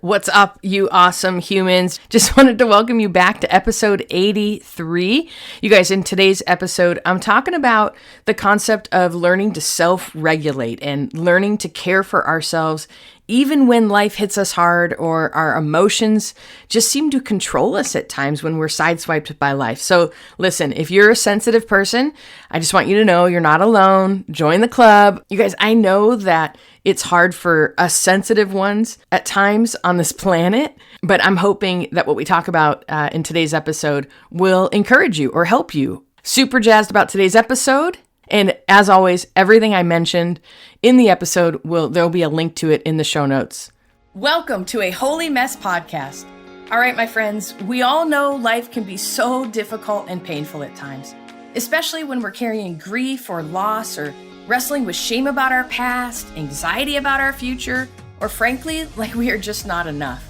What's up, you awesome humans? Just wanted to welcome you back to episode 83. You guys, in today's episode, I'm talking about the concept of learning to self-regulate and learning to care for ourselves even when life hits us hard or our emotions just seem to control us at times when we're sideswiped by life. So listen, if you're a sensitive person, I just want you to know you're not alone. Join the club. You guys, I know that it's hard for us sensitive ones at times on this planet, but I'm hoping that what we talk about in today's episode will encourage you or help you. Super jazzed about today's episode. And as always, everything I mentioned in the episode, there'll be a link to it in the show notes. Welcome to a Holy Mess podcast. All right, my friends, we all know life can be so difficult and painful at times, especially when we're carrying grief or loss or wrestling with shame about our past, anxiety about our future, or frankly, like we are just not enough.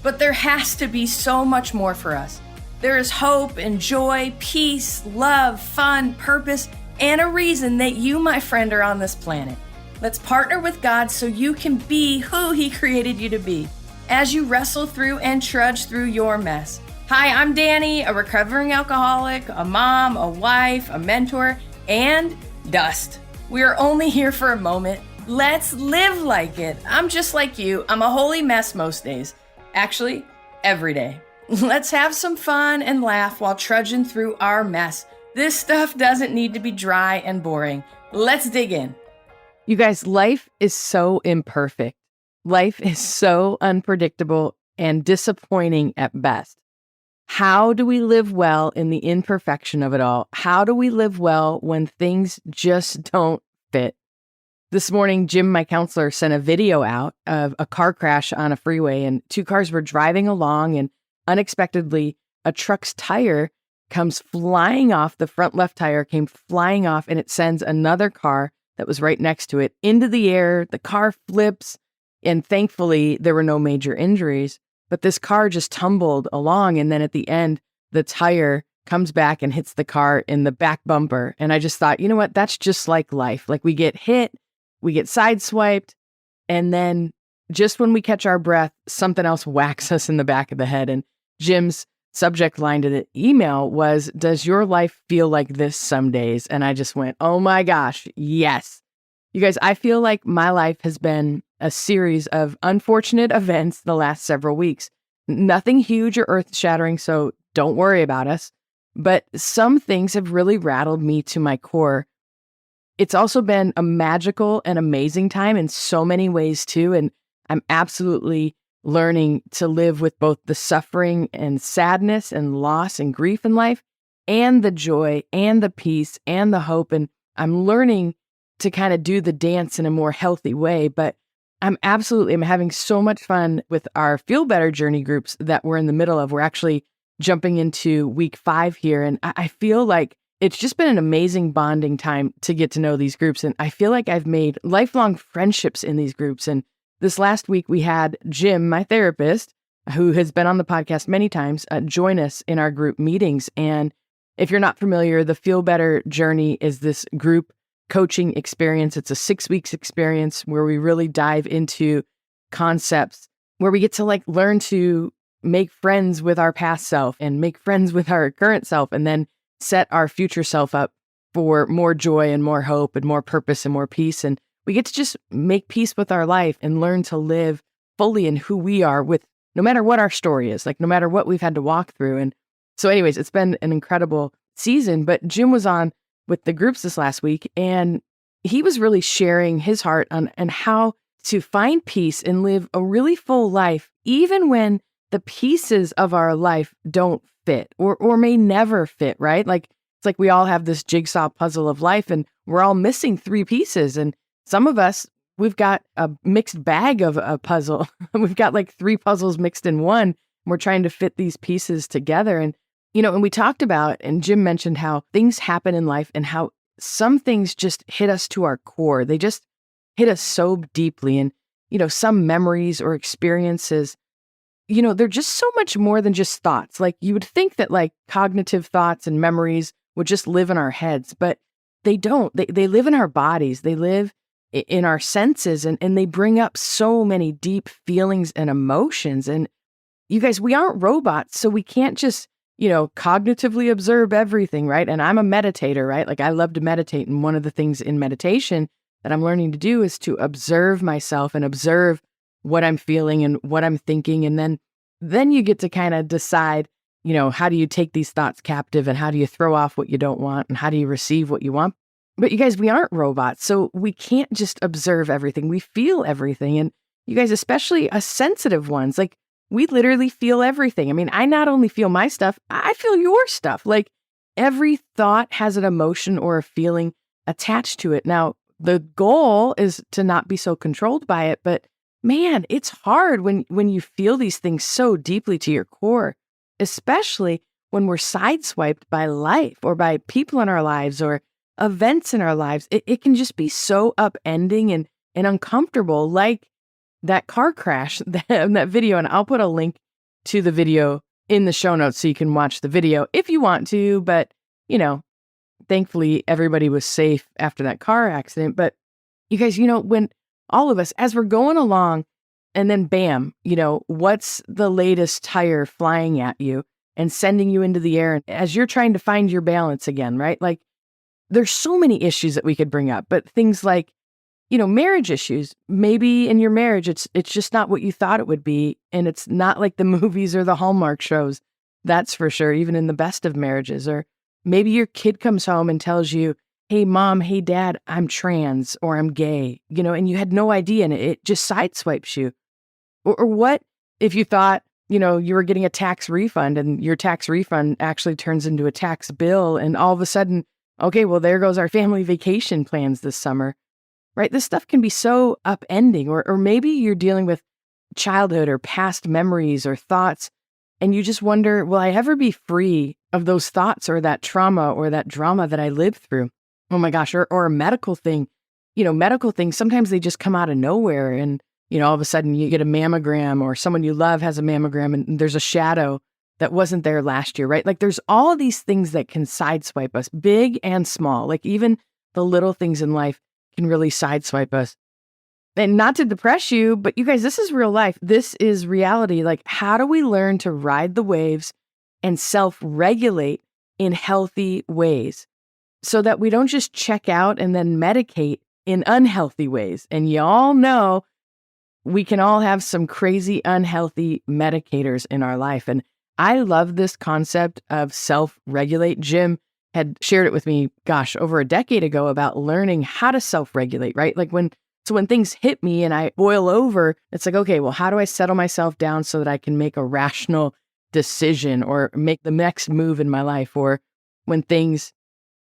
But there has to be so much more for us. There is hope and joy, peace, love, fun, purpose, and a reason that you, my friend, are on this planet. Let's partner with God so you can be who He created you to be as you wrestle through and trudge through your mess. Hi, I'm Danny, a recovering alcoholic, a mom, a wife, a mentor, and dust. We are only here for a moment. Let's live like it. I'm just like you. I'm a holy mess most days. Actually, every day. Let's have some fun and laugh while trudging through our mess. This stuff doesn't need to be dry and boring. Let's dig in. You guys, life is so imperfect. Life is so unpredictable and disappointing at best. How do we live well in the imperfection of it all? How do we live well when things just don't fit? This morning, Jim, my counselor, sent a video out of a car crash on a freeway, and two cars were driving along, and unexpectedly, a truck's tire comes flying off. The front left tire came flying off, and it sends another car that was right next to it into the air. The car flips, and thankfully, there were no major injuries. But this car just tumbled along, and then at the end, the tire comes back and hits the car in the back bumper. And I just thought, you know what? That's just like life. Like we get hit, we get sideswiped, and then just when we catch our breath, something else whacks us in the back of the head. And Jim's subject line to the email was, "Does your life feel like this some days?" And I just went, oh my gosh, yes. You guys, I feel like my life has been a series of unfortunate events the last several weeks. Nothing huge or earth-shattering, so don't worry about us. But some things have really rattled me to my core. It's also been a magical and amazing time in so many ways too, and I'm absolutely learning to live with both the suffering and sadness and loss and grief in life and the joy and the peace and the hope. And I'm learning to kind of do the dance in a more healthy way. But I'm having so much fun with our Feel Better Journey groups that we're in the middle of. We're actually jumping into week 5 here. And I feel like it's just been an amazing bonding time to get to know these groups. And I feel like I've made lifelong friendships in these groups. And this last week, we had Jim, my therapist, who has been on the podcast many times, join us in our group meetings. And if you're not familiar, the Feel Better Journey is this group coaching experience. It's a 6 weeks experience where we really dive into concepts where we get to learn to make friends with our past self and make friends with our current self, and then set our future self up for more joy and more hope and more purpose and more peace. And we get to just make peace with our life and learn to live fully in who we are, with no matter what our story is, no matter what we've had to walk through. And so anyways, it's been an incredible season. But Jim was on with the groups this last week, and he was really sharing his heart on and how to find peace and live a really full life, even when the pieces of our life don't fit or may never fit, right? It's like we all have this jigsaw puzzle of life, and we're all missing 3 pieces. And some of us, we've got a mixed bag of a puzzle. We've got 3 puzzles mixed in one. We're trying to fit these pieces together. And, and we talked about, and Jim mentioned how things happen in life and how some things just hit us to our core. They just hit us so deeply. And, some memories or experiences, they're just so much more than just thoughts. You would think that cognitive thoughts and memories would just live in our heads, but they don't. They live in our bodies. They live in our senses, and they bring up so many deep feelings and emotions. And you guys, we aren't robots, so we can't just, cognitively observe everything, right? And I'm a meditator, right? Like I love to meditate. And one of the things in meditation that I'm learning to do is to observe myself and observe what I'm feeling and what I'm thinking. And then you get to kind of decide, how do you take these thoughts captive and how do you throw off what you don't want and how do you receive what you want? But you guys, we aren't robots, so we can't just observe everything. We feel everything. And you guys, especially us sensitive ones, like we literally feel everything. I mean, I not only feel my stuff, I feel your stuff. Like every thought has an emotion or a feeling attached to it. Now, the goal is to not be so controlled by it, but man, it's hard when you feel these things so deeply to your core, especially when we're sideswiped by life or by people in our lives or events in our lives. It can just be so upending and uncomfortable, like that car crash, that video. And I'll put a link to the video in the show notes so you can watch the video if you want to. But, thankfully, everybody was safe after that car accident. But you guys, when all of us, as we're going along and then bam, what's the latest tire flying at you and sending you into the air as you're trying to find your balance again, right? Like there's so many issues that we could bring up, but things like, marriage issues. Maybe in your marriage, it's just not what you thought it would be. And it's not like the movies or the Hallmark shows. That's for sure, even in the best of marriages. Or maybe your kid comes home and tells you, hey, mom, hey, dad, I'm trans or I'm gay, and you had no idea and it just sideswipes you. Or what if you thought, you were getting a tax refund and your tax refund actually turns into a tax bill and all of a sudden, okay, well, there goes our family vacation plans this summer, right? This stuff can be so upending. Or maybe you're dealing with childhood or past memories or thoughts and you just wonder, will I ever be free of those thoughts or that trauma or that drama that I lived through? Oh my gosh, or a medical thing, medical things, sometimes they just come out of nowhere and, all of a sudden you get a mammogram or someone you love has a mammogram and there's a shadow that wasn't there last year, right? Like there's all of these things that can sideswipe us, big and small. Like even the little things in life can really sideswipe us. And not to depress you, but you guys, this is real life. This is reality. Like how do we learn to ride the waves and self-regulate in healthy ways so that we don't just check out and then medicate in unhealthy ways? And you all know we can all have some crazy, unhealthy medicators in our life. And I love this concept of self-regulate. Jim had shared it with me, over a decade ago about learning how to self-regulate, right? Like when things hit me and I boil over, it's like, okay, well, how do I settle myself down so that I can make a rational decision or make the next move in my life? Or when things,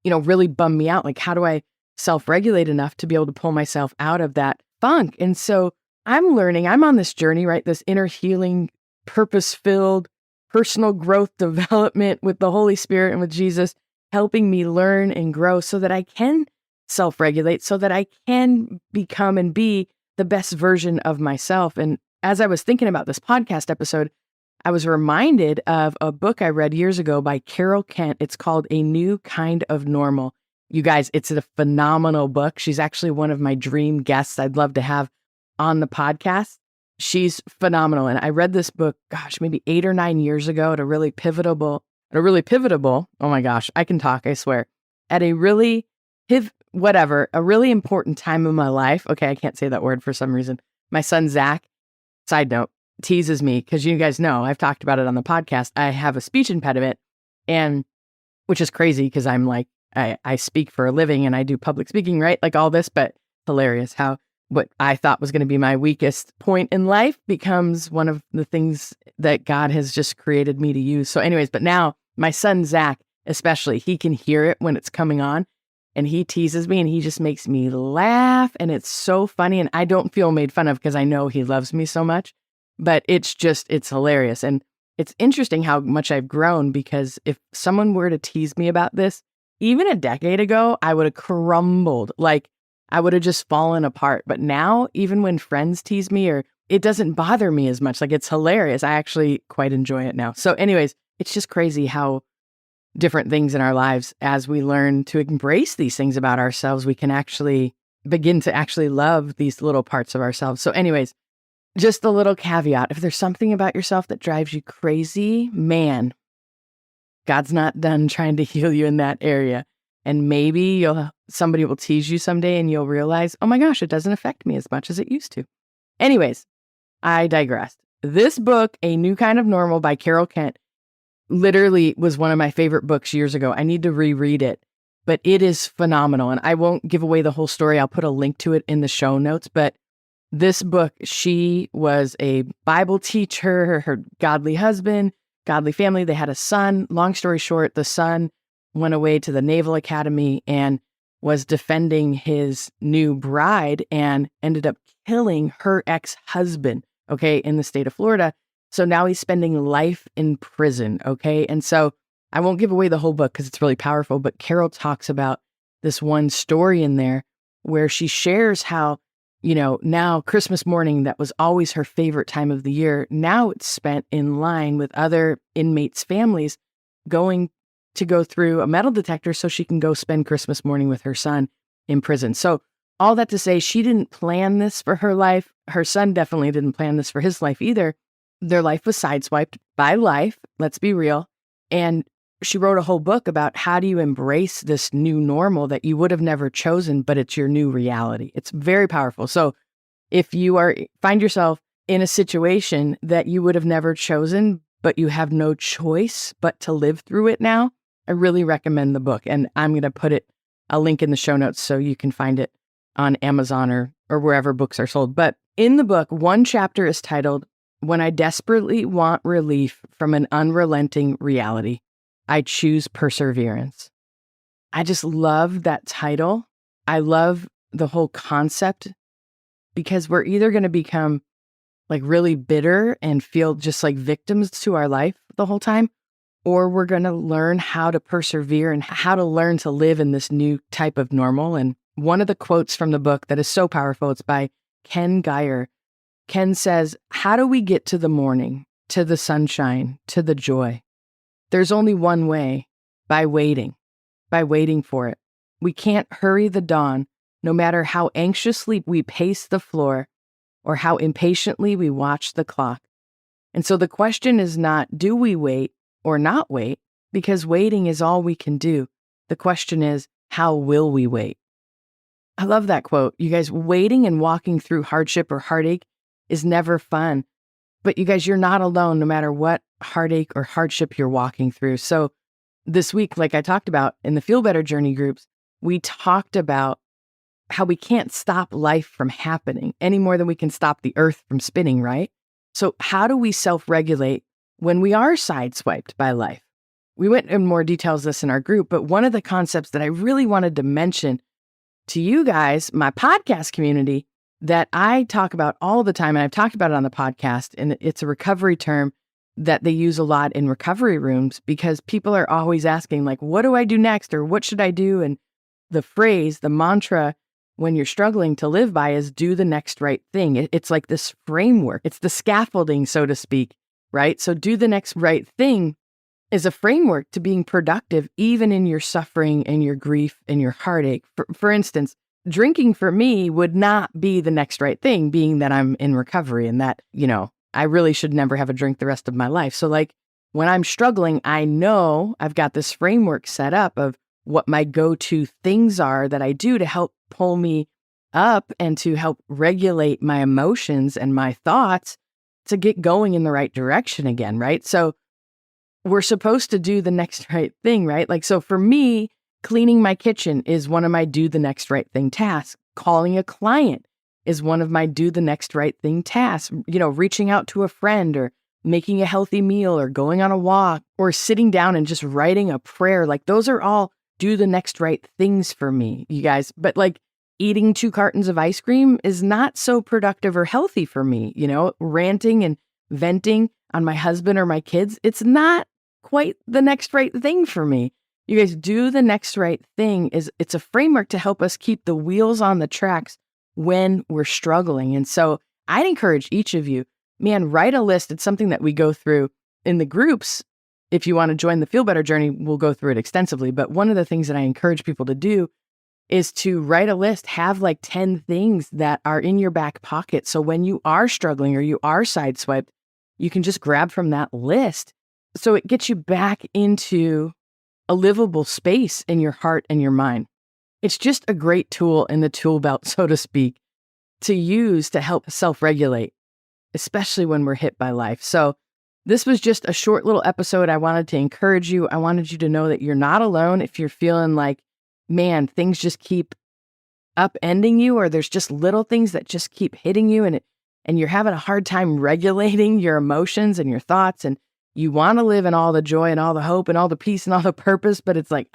really bum me out, like how do I self-regulate enough to be able to pull myself out of that funk? And so I'm learning, I'm on this journey, right? This inner healing, purpose-filled, personal growth development with the Holy Spirit and with Jesus, helping me learn and grow so that I can self-regulate, so that I can become and be the best version of myself. And as I was thinking about this podcast episode, I was reminded of a book I read years ago by Carol Kent. It's called A New Kind of Normal. You guys, it's a phenomenal book. She's actually one of my dream guests I'd love to have on the podcast. She's phenomenal. And I read this book, maybe 8 or 9 years ago at a really pivotal, oh my gosh, I can talk, I swear, at a really a really important time in my life. Okay, I can't say that word for some reason. My son, Zach, side note, teases me because you guys know, I've talked about it on the podcast. I have a speech impediment, and which is crazy because I'm like, I speak for a living and I do public speaking, right? Like all this, but hilarious how what I thought was going to be my weakest point in life becomes one of the things that God has just created me to use. So anyways, but now my son, Zach, especially, he can hear it when it's coming on and he teases me and he just makes me laugh. And it's so funny. And I don't feel made fun of because I know he loves me so much, but it's hilarious. And it's interesting how much I've grown because if someone were to tease me about this, even a decade ago, I would have crumbled. Like I would have just fallen apart. But now, even when friends tease me, or it doesn't bother me as much. Like it's hilarious. I actually quite enjoy it now. So anyways, it's just crazy how different things in our lives, as we learn to embrace these things about ourselves, we can actually begin to actually love these little parts of ourselves. So anyways, just a little caveat. If there's something about yourself that drives you crazy, man, God's not done trying to heal you in that area. And maybe somebody will tease you someday and you'll realize, oh my gosh, it doesn't affect me as much as it used to. Anyways, I digressed. This book, A New Kind of Normal by Carol Kent, literally was one of my favorite books years ago. I need to reread it, but it is phenomenal. And I won't give away the whole story. I'll put a link to it in the show notes. But this book, she was a Bible teacher, her godly husband, godly family. They had a son. Long story short, the son went away to the Naval Academy and was defending his new bride and ended up killing her ex-husband, okay, in the state of Florida. So now he's spending life in prison, okay? And so I won't give away the whole book because it's really powerful, but Carol talks about this one story in there where she shares how, now Christmas morning, that was always her favorite time of the year. Now it's spent in line with other inmates' families going to go through a metal detector so she can go spend Christmas morning with her son in prison. So all that to say, she didn't plan this for her life. Her son definitely didn't plan this for his life either. Their life was sideswiped by life, let's be real. And she wrote a whole book about how do you embrace this new normal that you would have never chosen, but it's your new reality. It's very powerful. So if you find yourself in a situation that you would have never chosen, but you have no choice but to live through it now, I really recommend the book. And I'm going to put a link in the show notes so you can find it on Amazon or wherever books are sold. But in the book, one chapter is titled, When I Desperately Want Relief from an Unrelenting Reality, I Choose Perseverance. I just love that title. I love the whole concept because we're either going to become like really bitter and feel just like victims to our life the whole time, or we're going to learn how to persevere and how to learn to live in this new type of normal. And one of the quotes from the book that is so powerful, it's by Ken Geyer. Ken says, how do we get to the morning, to the sunshine, to the joy? There's only one way, by waiting for it. We can't hurry the dawn, no matter how anxiously we pace the floor or how impatiently we watch the clock. And so the question is not, do we wait or not wait? Because waiting is all we can do. The question is, how will we wait? I love that quote. You guys, waiting and walking through hardship or heartache is never fun. But you guys, you're not alone no matter what heartache or hardship you're walking through. So this week, like I talked about in the Feel Better Journey groups, we talked about how we can't stop life from happening any more than we can stop the earth from spinning, right? So how do we self-regulate when we are sideswiped by life? We went in more details this in our group, but one of the concepts that I really wanted to mention to you guys, my podcast community, that I talk about all the time, and I've talked about it on the podcast, and it's a recovery term that they use a lot in recovery rooms because people are always asking, like, what do I do next? Or what should I do? And the phrase, the mantra, when you're struggling to live by is do the next right thing. It's like this framework. It's the scaffolding, so to speak, right? So do the next right thing is a framework to being productive, even in your suffering and your grief and your heartache. For instance, drinking for me would not be the next right thing, being that I'm in recovery and that, I really should never have a drink the rest of my life. So like when I'm struggling, I know I've got this framework set up of what my go-to things are that I do to help pull me up and to help regulate my emotions and my thoughts to get going in the right direction again, right? So we're supposed to do the next right thing, right? Like, so for me, cleaning my kitchen is one of my do the next right thing tasks. Calling a client is one of my do the next right thing tasks. Reaching out to a friend or making a healthy meal or going on a walk or sitting down and just writing a prayer. Like those are all do the next right things for me, you guys. But like eating 2 cartons of ice cream is not so productive or healthy for me. Ranting and venting on my husband or my kids, it's not quite the next right thing for me. You guys, do the next right thing it's a framework to help us keep the wheels on the tracks when we're struggling. And so I'd encourage each of you, man, write a list. It's something that we go through in the groups. If you want to join the Feel Better Journey, we'll go through it extensively. But one of the things that I encourage people to do is to write a list, have like 10 things that are in your back pocket. So when you are struggling or you are sideswiped, you can just grab from that list. So it gets you back into a livable space in your heart and your mind. It's just a great tool in the tool belt, so to speak, to use to help self-regulate, especially when we're hit by life. So this was just a short little episode. I wanted to encourage you. I wanted you to know that you're not alone if you're feeling like, man, things just keep upending you, or there's just little things that just keep hitting you, and you're having a hard time regulating your emotions and your thoughts, and you want to live in all the joy and all the hope and all the peace and all the purpose, but it's like,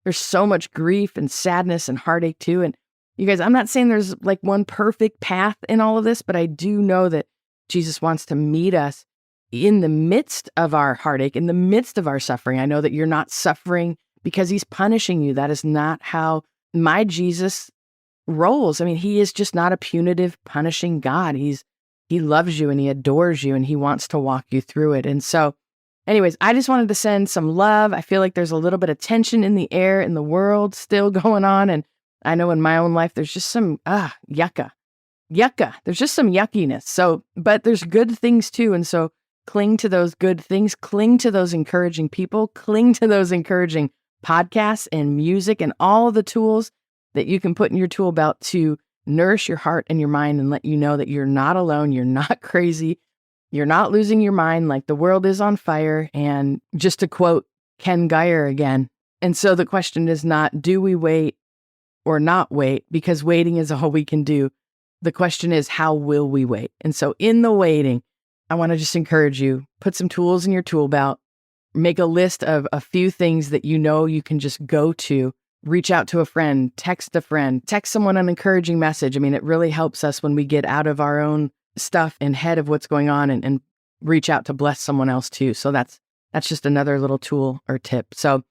there's so much grief and sadness and heartache too. And you guys, I'm not saying there's like one perfect path in all of this, but I do know that Jesus wants to meet us in the midst of our heartache, in the midst of our suffering. I know that you're not suffering because he's punishing you. That is not how my Jesus rolls. I mean, he is just not a punitive, punishing God. He loves you and he adores you and he wants to walk you through it. And so anyways, I just wanted to send some love. I feel like there's a little bit of tension in the air in the world still going on. And I know in my own life, there's just some yucca. There's just some yuckiness. So, but there's good things too. And so cling to those good things, cling to those encouraging people, cling to those encouraging podcasts and music and all the tools that you can put in your tool belt to nourish your heart and your mind and let you know that you're not alone. You're not crazy. You're not losing your mind like the world is on fire. And just to quote Ken Geyer again. And so the question is not, do we wait or not wait? Because waiting is all we can do. The question is, how will we wait? And so in the waiting, I want to just encourage you, put some tools in your tool belt, make a list of a few things that you know you can just go to, reach out to a friend, text someone an encouraging message. I mean, it really helps us when we get out of our own stuff and head of what's going on and reach out to bless someone else too. So that's just another little tool or tip. So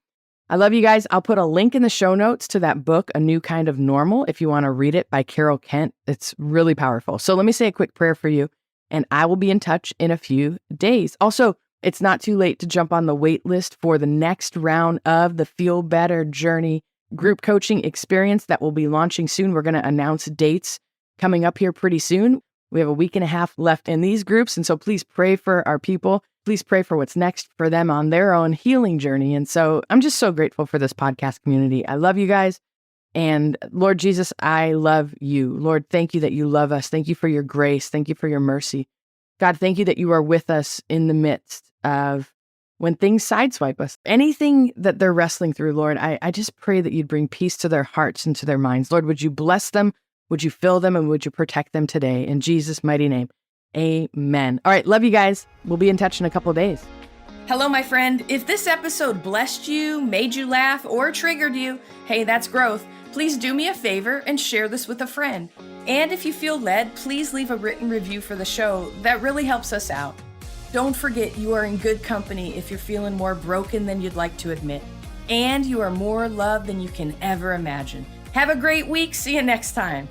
I love you guys. I'll put a link in the show notes to that book, A New Kind of Normal, if you want to read it by Carol Kent. It's really powerful. So let me say a quick prayer for you, and I will be in touch in a few days. Also, it's not too late to jump on the wait list for the next round of the Feel Better Journey group coaching experience that will be launching soon. We're going to announce dates coming up here pretty soon. We have a week and a half left in these groups. And so please pray for our people. Please pray for what's next for them on their own healing journey. And so I'm just so grateful for this podcast community. I love you guys. And Lord Jesus, I love you. Lord, thank you that you love us. Thank you for your grace. Thank you for your mercy. God, thank you that you are with us in the midst of when things sideswipe us. Anything that they're wrestling through, Lord, I just pray that you'd bring peace to their hearts and to their minds. Lord, would you bless them? Would you fill them and would you protect them today? In Jesus' mighty name, amen. All right, love you guys. We'll be in touch in a couple of days. Hello, my friend. If this episode blessed you, made you laugh, or triggered you, hey, that's growth. Please do me a favor and share this with a friend. And if you feel led, please leave a written review for the show. That really helps us out. Don't forget you are in good company if you're feeling more broken than you'd like to admit. And you are more loved than you can ever imagine. Have a great week. See you next time.